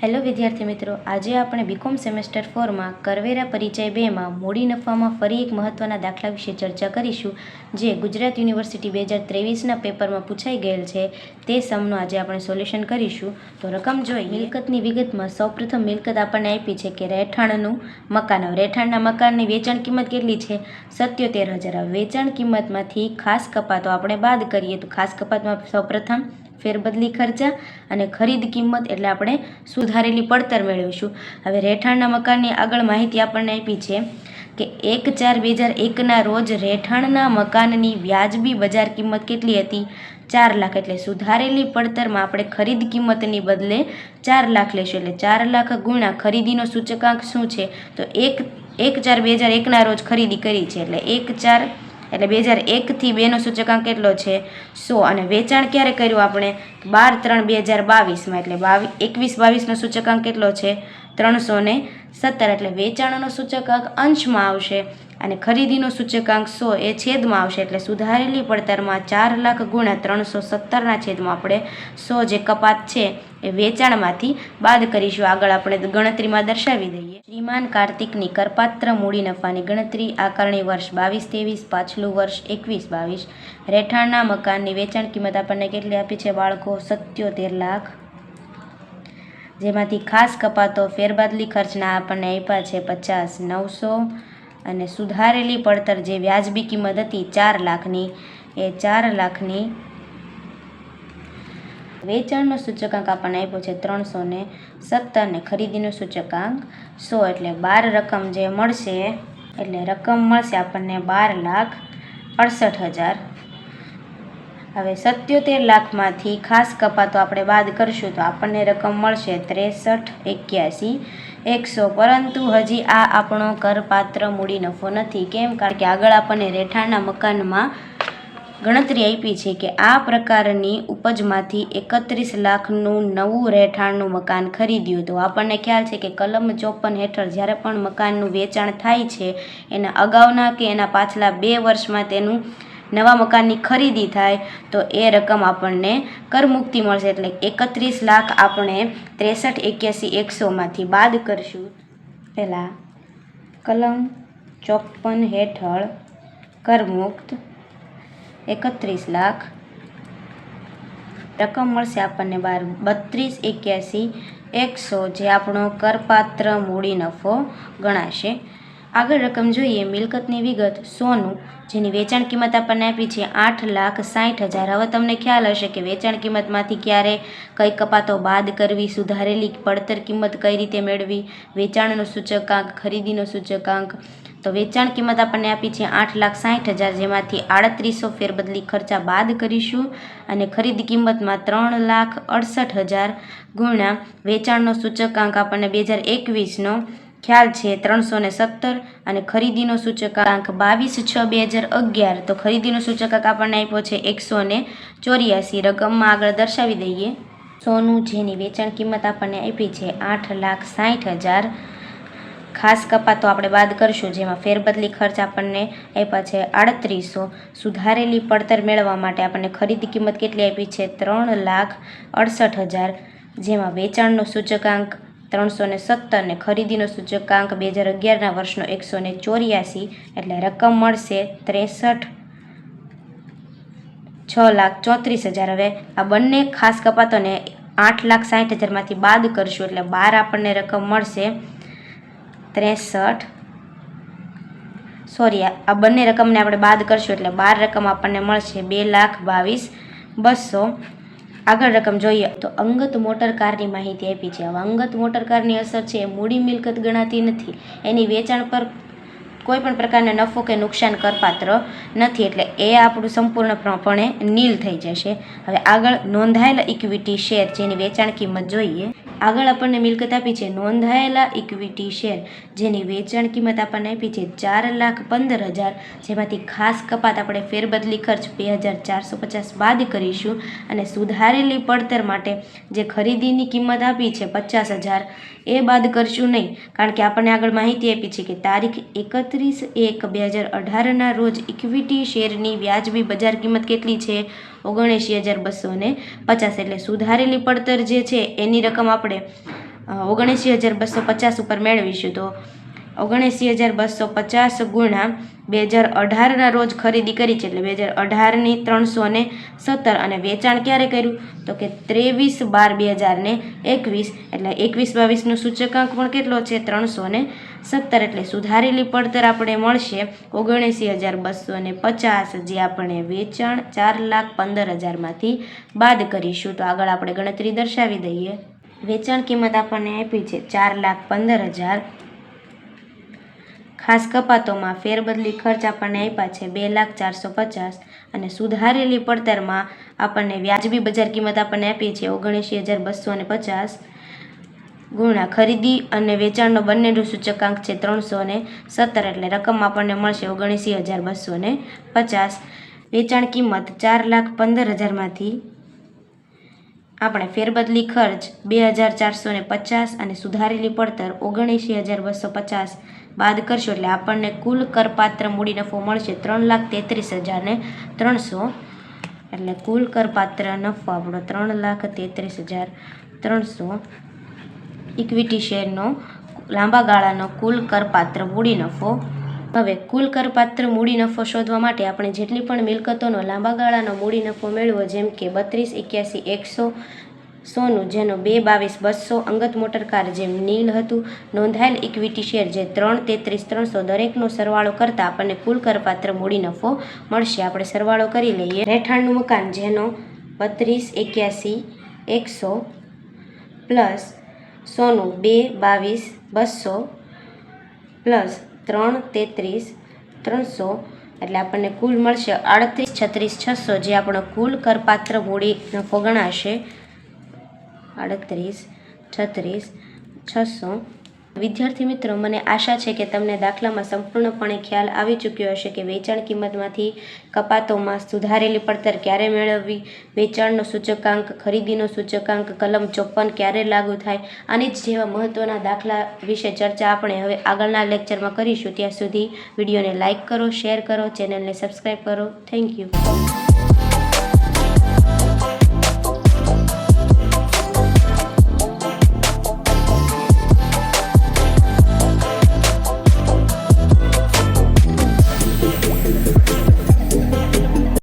Hello વિદ્યાર્થી મિત્રો, આજે આપણે બીકોમ સેમેસ્ટર 4માં કરવેરા પરિચય 2માં મૂડી નફામાં ફરી એક મહત્વના દાખલા વિશે ચર્ચા કરીશું, જે ગુજરાત યુનિવર્સિટી 2023ના પેપરમાં પૂછાઈ ગયેલ છે. તે સમનું આજે આપણે સોલ્યુશન કરીશું. તો રકમ જોઈ મિલકતની વિગતમાં સૌપ્રથમ મિલકત આપણને આપી છે કે રહેઠાણનું મકાન. રહેઠાણના મકાનની વેચાણ કિંમત કેટલી છે? 77,000. વેચાણ કિંમતમાંથી ખાસ કપાતો આપણે બાદ કરીએ તો ખાસ કપાતમાં સૌપ્રથમ ફેરબદલી ખર્ચા અને ખરીદ કિંમત એટલે આપણે સુધારેલી પડતર મેળવીશું. હવે રહેઠાણના મકાનની આગળ માહિતી આપણને આપી છે કે 1/4/2001ના રોજ રહેઠાણના મકાનની વ્યાજબી બજાર કિંમત કેટલી હતી? 4 લાખ. એટલે સુધારેલી પડતરમાં આપણે ખરીદ કિંમતની બદલે 4 લાખ લેશું. એટલે 4 લાખ ગુણ્યા ખરીદીનો સૂચકાંક શું છે? તો 1/4/2001ના રોજ ખરીદી કરી છે. એટલે 1/4 એટલે 2001થી 2નો સૂચકાંક કેટલો છે? 100. અને વેચાણ ક્યારે કર્યું આપણે? 12/3/2022માં. એટલે 21/22નો સૂચકાંક કેટલો છે? 317. એટલે વેચાણનો સૂચકાંક અંશમાં આવશે અને ખરીદીનો સૂચકાંક 100 એ છેદમાં આવશે. એટલે સુધારેલી પડતરમાં 4 લાખ ગુણ્યા 317ના છેદમાં આપણે 100 જે કપાત છે એ વેચાણમાંથી બાદ કરીશું. આગળ આપણે ગણતરીમાં દર્શાવી દઈએ. શ્રીમાન કાર્તિકની કરપાત્ર મૂડી નફાની ગણતરી. આકારણી વર્ષ 22-23, પાછલું વર્ષ 21-22. રહેઠાણના મકાનની વેચાણ કિંમત આપણને કેટલી આપી છે બાળકો? 77 લાખ. જેમાંથી ખાસ કપાતો ફેરબદલી ખર્ચના આપણને આપ્યા છે 50,900 અને સુધારેલી પડતર જે વ્યાજબી કિંમત હતી 4 લાખની એ 4 લાખની વેચાણનો સૂચકાંક આપણને આપ્યો છે 317 અને ખરીદીનો સૂચકાંક 100. એટલે 12 રકમ જે મળશે એટલે રકમ મળશે આપણને 12,68,000. હવે 77 લાખમાંથી ખાસ કપાતો આપણે બાદ કરશું તો આપણને રકમ મળશે 63,81,100. પરંતુ હજી આ આપણો કરપાત્ર મૂડી નફો નથી. કેમ? કારણ કે આગળ આપણને રહેઠાણના મકાનમાં ગણતરી આપી છે કે આ પ્રકારની ઉપજમાંથી 31 લાખનું નવું રહેઠાણનું મકાન ખરીદ્યું. તો આપણને ખ્યાલ છે કે કલમ 54 હેઠળ જ્યારે પણ મકાનનું વેચાણ થાય છે એના અગાઉના કે એના પાછલા 2 વર્ષમાં તેનું નવા મકાનની ખરીદી થાય તો એ રકમ આપણને કરમુક્તિ મળશે. એટલે 31 લાખ આપણે 63,81,100માંથી બાદ કરશું. પહેલાં કલમ 54 હેઠળ કરમુક્ત 31 લાખ રકમ મળશે આપણને 32,81,100 જે આપણો કરપાત્ર મૂડી નફો ગણાશે. આગળ રકમ જોઈએ. મિલકતની વિગત. સોનું જેની વેચાણ કિંમત આપણને આપી છે 8,60,000. હવે તમને ખ્યાલ હશે કે વેચાણ કિંમતમાંથી ક્યારે કઈ કપાતો બાદ કરવી, સુધારેલી પડતર કિંમત કઈ રીતે મેળવી, વેચાણનો સૂચકાંક, ખરીદીનો સૂચકાંક. તો વેચાણ કિંમત આપણને આપી છે 8,60,000 જેમાંથી 3800 ફેરબદલી ખર્ચા બાદ કરીશું અને ખરીદ કિંમતમાં 3,68,000 ગુણ્યા વેચાણનો સૂચકાંક આપણને 2021નો ખ્યાલ છે 317 અને ખરીદીનો સૂચકાંક 22/6/2011. તો ખરીદીનો સૂચકાંક આપણને આપ્યો છે 184. રકમમાં આગળ દર્શાવી દઈએ. સોનું જેની વેચાણ કિંમત આપણને આપી છે 8,60,000. ખાસ કપાતો આપણે બાદ કરશું જેમાં ફેરબદલી ખર્ચ આપણને આપ્યા છે 3800. સુધારેલી પડતર મેળવવા માટે આપણને ખરીદ કિંમત કેટલી આપી છે? 3,68,000 જેમાં વેચાણનો સૂચકાંક 317 અને ખરીદીનો સૂચકાંક 2011ના વર્ષનો 184. એટલે રકમ મળશે 6,34,000. હવે આ બંને ખાસ કપાતોને 8,60,000માંથી બાદ કરશું એટલે 12 આપણને રકમ મળશે 63. આ બંને રકમને આપણે બાદ કરશું એટલે 12 રકમ આપણને મળશે 2,22,200. આગળ રકમ જોઈએ તો અંગત મોટર કારની માહિતી આપી છે. હવે અંગત મોટર કારની અસર છે એ મૂડી મિલકત ગણાતી નથી. એની વેચાણ પર કોઈ પણ પ્રકારનો નફો કે નુકસાન કરપાત્ર નથી. એટલે એ આપણું સંપૂર્ણપણે નીલ થઈ જશે. હવે આગળ નોંધાયેલા ઇક્વિટી શેર જેની વેચાણ કિંમત જોઈએ. આગળ આપણને મિલકત આપી છે નોંધાયેલા ઇક્વિટી શેર જેની વેચાણ કિંમત આપણને આપી છે 4,15,000 જેમાંથી ખાસ કપાત આપણે ફેરબદલી ખર્ચ 2,450 બાદ કરીશું અને સુધારેલી પડતર માટે જે ખરીદીની કિંમત આપી છે 50,000 એ બાદ કરશું નહીં. કારણ કે આપણને આગળ માહિતી આપી છે કે તારીખ 31/1/2018ના રોજ ઇક્વિટી શેરની વ્યાજબી બજાર કિંમત કેટલી છે? 79,250. એટલે સુધારેલી પડતર જે છે એની રકમ આપણે 79,250 ઉપર મેળવીશું. તો 79,250 ગુણ્યા 2018ના રોજ ખરીદી કરી છે એટલે 2018ની 317 અને વેચાણ ક્યારે કર્યું તો કે 23/12/2021 એટલે 21-22નું સૂચકાંક પણ કેટલો છે 317 એટલે સુધારેલી પડતર આપણે મળશે 79,250 જે આપણે વેચાણ 4,15,000માંથી બાદ કરીશું. તો આગળ આપણે ગણતરી દર્શાવી દઈએ. વેચાણ કિંમત આપણને આપી છે 4,15,000. ખાસ કપાતોમાં ફેરબદલી ખર્ચ આપણને આપ્યા છે 2,450 અને સુધારેલી પડતરમાં આપણને વ્યાજબી બજાર કિંમત આપણને આપી છે 79,250 ગુણ્યા ખરીદી અને વેચાણનો બંનેનું સૂચકાંક છે 317 એટલે રકમ આપણને મળશે 79,250. વેચાણ કિંમત 4,15,000માંથી આપણે ફેરબદલી ખર્ચ 2,450 અને સુધારેલી પડતર 79,250 બાદ કરશો એટલે આપણને કુલ કરપાત્ર મૂડી નફો મળશે 3,33,300 એટલે કુલ કરપાત્ર નફો આપણો 3,33,300 ઇક્વિટી શેરનો લાંબા ગાળાનો કુલ કરપાત્ર મૂડી નફો. હવે કુલ કરપાત્ર મૂડી નફો શોધવા માટે આપણે જેટલી પણ મિલકતોનો લાંબા ગાળાનો મૂડી નફો મેળવો જેમ કે 32,81,100 સોનું જેનો 2,22,200 અંગત મોટરકાર જેમ નીલ હતું નોંધાયેલ ઇક્વિટી શેર જે 3,33,300 દરેકનો સરવાળો કરતાં આપણને કુલ કરપાત્ર મૂડી નફો મળશે. આપણે સરવાળો કરી લઈએ. રહેઠાણનું મકાન જેનો 32,81,100 પ્લસ સોનું 2,22,200 પ્લસ 3,33,300 એટલે આપણને કુલ મળશે 38,36,600 જે આપણો કુલ કરપાત્ર મૂડી નફો ગણાશે 38,36,600. વિદ્યાર્થી મિત્રો, મને આશા છે કે તમને દાખલામાં સંપૂર્ણપણે ખ્યાલ આવી ચૂક્યો હશે કે વેચાણ કિંમતમાંથી કપાતોમાં સુધારેલી પડતર ક્યારે મેળવવી, વેચાણનો સૂચકાંક, ખરીદીનો સૂચકાંક, કલમ 54 ક્યારે લાગુ થાય. આની જ જેવા મહત્ત્વના દાખલા વિશે ચર્ચા આપણે હવે આગળના લેક્ચરમાં કરીશું. ત્યાં સુધી વિડીયોને લાઇક કરો, શેર કરો, ચેનલને સબસ્ક્રાઈબ કરો. Thank you.